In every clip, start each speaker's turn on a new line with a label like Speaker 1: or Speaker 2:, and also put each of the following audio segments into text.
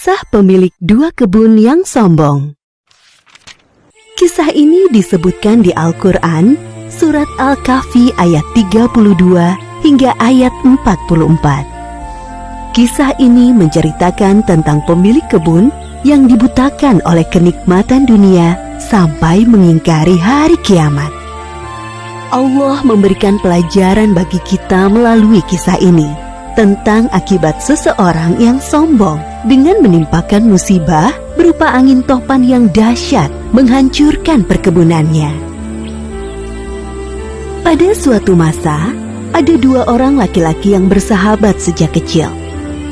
Speaker 1: Kisah pemilik dua kebun yang sombong. Kisah ini disebutkan di Al-Quran, surat Al-Kahfi ayat 32 hingga ayat 44. Kisah ini menceritakan tentang pemilik kebun yang dibutakan oleh kenikmatan dunia sampai mengingkari hari kiamat. Allah memberikan pelajaran bagi kita melalui kisah ini tentang akibat seseorang yang sombong dengan menimpakan musibah berupa angin topan yang dahsyat menghancurkan perkebunannya. Pada suatu masa, ada dua orang laki-laki yang bersahabat sejak kecil.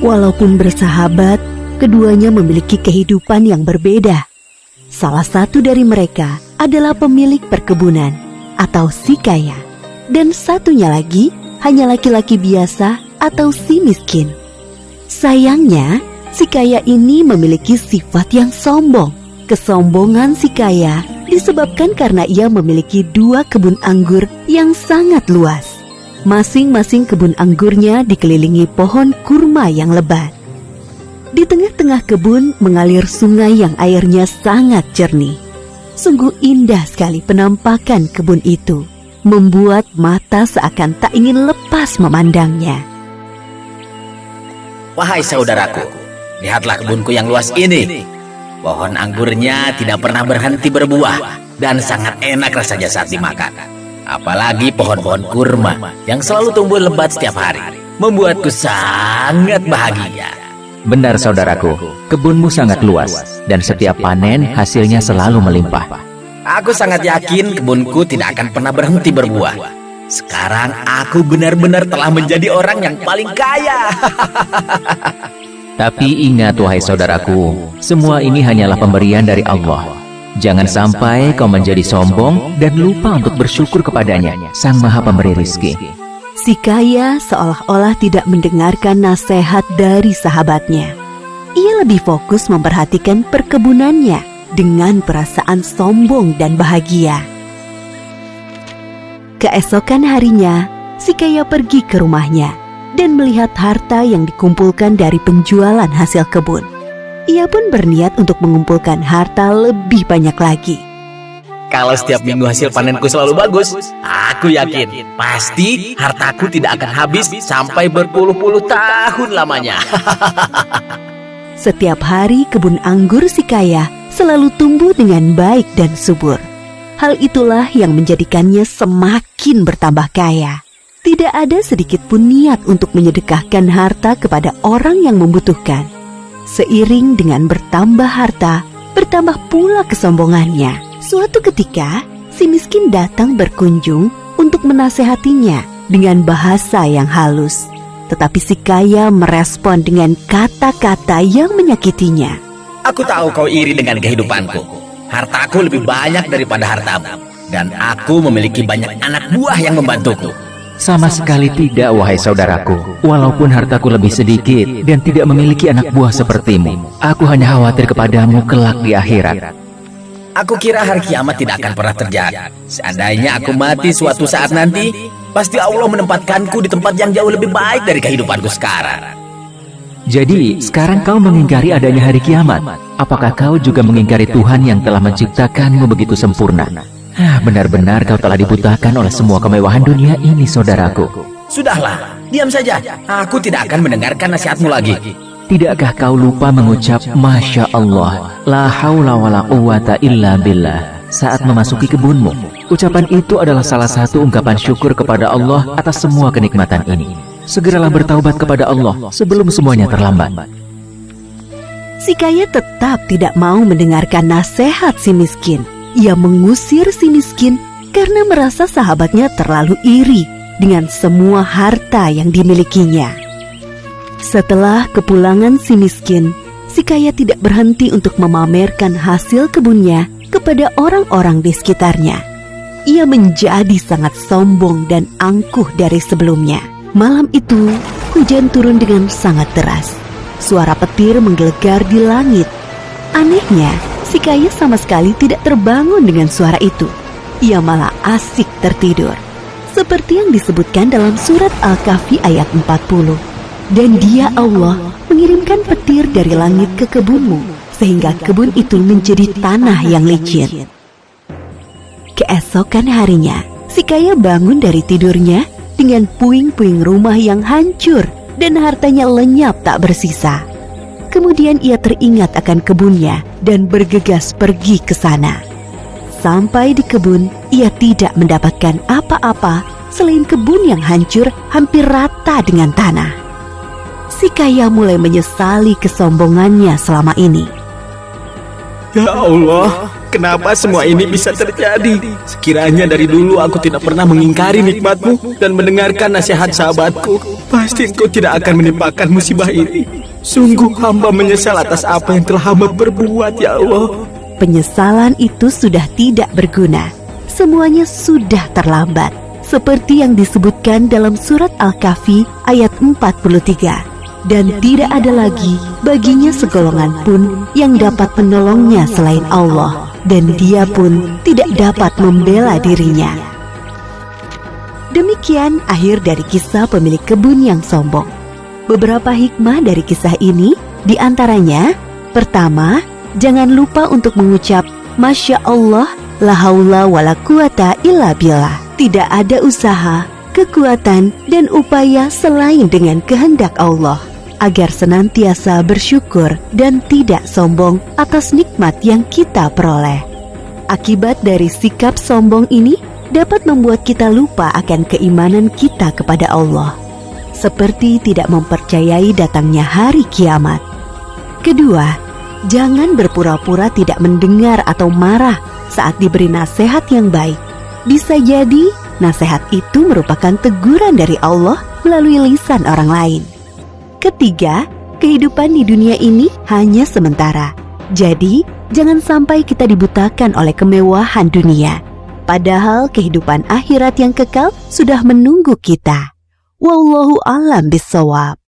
Speaker 1: Walaupun bersahabat, keduanya memiliki kehidupan yang berbeda. Salah satu dari mereka adalah pemilik perkebunan atau si kaya, dan satunya lagi hanya laki-laki biasa atau si miskin. Sayangnya, si kaya ini memiliki sifat yang sombong. Kesombongan si kaya disebabkan karena ia memiliki dua kebun anggur yang sangat luas. Masing-masing kebun anggurnya dikelilingi pohon kurma yang lebat. Di tengah-tengah kebun mengalir sungai yang airnya sangat jernih. Sungguh indah sekali penampakan kebun itu, membuat mata seakan tak ingin lepas memandangnya.
Speaker 2: Wahai saudaraku, lihatlah kebunku yang luas ini. Pohon anggurnya tidak pernah berhenti berbuah dan sangat enak rasanya saat dimakan. Apalagi pohon-pohon kurma yang selalu tumbuh lebat setiap hari, membuatku sangat bahagia.
Speaker 3: Benar saudaraku, kebunmu sangat luas dan setiap panen hasilnya selalu melimpah.
Speaker 2: Aku sangat yakin kebunku tidak akan pernah berhenti berbuah. Sekarang aku benar-benar telah menjadi orang yang paling kaya.
Speaker 3: Tapi ingat wahai saudaraku, semua ini hanyalah pemberian dari Allah. Jangan sampai kau menjadi sombong dan lupa untuk bersyukur kepadanya, Sang Maha Pemberi Rizki.
Speaker 1: Si kaya seolah-olah tidak mendengarkan nasihat dari sahabatnya. Ia lebih fokus memperhatikan perkebunannya dengan perasaan sombong dan bahagia. Keesokan harinya, si kaya pergi ke rumahnya dan melihat harta yang dikumpulkan dari penjualan hasil kebun. Ia pun berniat untuk mengumpulkan harta lebih banyak lagi.
Speaker 2: Kalau setiap minggu hasil panenku selalu bagus, aku yakin pasti hartaku tidak akan habis sampai berpuluh-puluh tahun lamanya.
Speaker 1: Setiap hari kebun anggur si kaya selalu tumbuh dengan baik dan subur. Hal itulah yang menjadikannya semakin bertambah kaya. Tidak ada sedikit pun niat untuk menyedekahkan harta kepada orang yang membutuhkan. Seiring dengan bertambah harta, bertambah pula kesombongannya. Suatu ketika, si miskin datang berkunjung untuk menasehatinya dengan bahasa yang halus. Tetapi si kaya merespon dengan kata-kata yang menyakitinya.
Speaker 2: Aku tahu kau iri dengan kehidupanku. Hartaku lebih banyak daripada hartamu, dan aku memiliki banyak anak buah yang membantuku.
Speaker 3: Sama sekali tidak wahai saudaraku. Walaupun hartaku lebih sedikit dan tidak memiliki anak buah sepertimu, aku hanya khawatir kepadamu kelak di akhirat.
Speaker 2: Aku kira hari kiamat tidak akan pernah terjadi. Seandainya aku mati suatu saat nanti, pasti Allah menempatkanku di tempat yang jauh lebih baik dari kehidupanku sekarang.
Speaker 3: Jadi, sekarang kau mengingkari adanya hari kiamat. Apakah kau juga mengingkari Tuhan yang telah menciptakanmu begitu sempurna? Benar-benar kau telah dibutakan oleh semua kemewahan dunia ini, saudaraku.
Speaker 2: Sudahlah, diam saja. Aku tidak akan mendengarkan nasihatmu lagi.
Speaker 3: Tidakkah kau lupa mengucap Masya Allah, la haula wa la quwata illa billah saat memasuki kebunmu? Ucapan itu adalah salah satu ungkapan syukur kepada Allah atas semua kenikmatan ini. Segeralah bertaubat kepada Allah sebelum semuanya terlambat.
Speaker 1: Si kaya tetap tidak mau mendengarkan nasihat si miskin. Ia mengusir si miskin karena merasa sahabatnya terlalu iri dengan semua harta yang dimilikinya. Setelah kepulangan si miskin, si kaya tidak berhenti untuk memamerkan hasil kebunnya kepada orang-orang di sekitarnya. Ia menjadi sangat sombong dan angkuh dari sebelumnya. Malam itu, hujan turun dengan sangat deras. Suara petir menggelegar di langit. Anehnya, si kaya sama sekali tidak terbangun dengan suara itu. Ia malah asik tertidur. Seperti yang disebutkan dalam surat Al-Kahfi ayat 40. Dan Dia Allah mengirimkan petir dari langit ke kebunmu, sehingga kebun itu menjadi tanah yang licin. Keesokan harinya, si kaya bangun dari tidurnya dengan puing-puing rumah yang hancur dan hartanya lenyap tak bersisa. Kemudian ia teringat akan kebunnya dan bergegas pergi ke sana. Sampai di kebun, ia tidak mendapatkan apa-apa selain kebun yang hancur hampir rata dengan tanah. Si kaya mulai menyesali kesombongannya selama ini.
Speaker 4: Ya Allah, kenapa semua ini bisa terjadi? Sekiranya dari dulu aku tidak pernah mengingkari nikmat-Mu dan mendengarkan nasihat sahabatku, pasti Engkau tidak akan menimpakan musibah ini. Sungguh hamba menyesal atas apa yang telah hamba perbuat, ya Allah.
Speaker 1: Penyesalan itu sudah tidak berguna. Semuanya sudah terlambat. Seperti yang disebutkan dalam surat Al-Kahfi ayat 43. Dan tidak ada lagi baginya segolongan pun yang dapat menolongnya selain Allah, dan Dia pun tidak dapat membela dirinya. Demikian akhir dari kisah pemilik kebun yang sombong. Beberapa hikmah dari kisah ini diantaranya: pertama, jangan lupa untuk mengucap Masya Allah, la haula wa la quwata illa billah. Tidak ada usaha, kekuatan, dan upaya selain dengan kehendak Allah, agar senantiasa bersyukur dan tidak sombong atas nikmat yang kita peroleh. Akibat dari sikap sombong ini dapat membuat kita lupa akan keimanan kita kepada Allah, seperti tidak mempercayai datangnya hari kiamat. Kedua, jangan berpura-pura tidak mendengar atau marah saat diberi nasihat yang baik. Bisa jadi nasihat itu merupakan teguran dari Allah melalui lisan orang lain. Ketiga, kehidupan di dunia ini hanya sementara. Jadi, jangan sampai kita dibutakan oleh kemewahan dunia. Padahal kehidupan akhirat yang kekal sudah menunggu kita. Wallahu a'lam bishawab.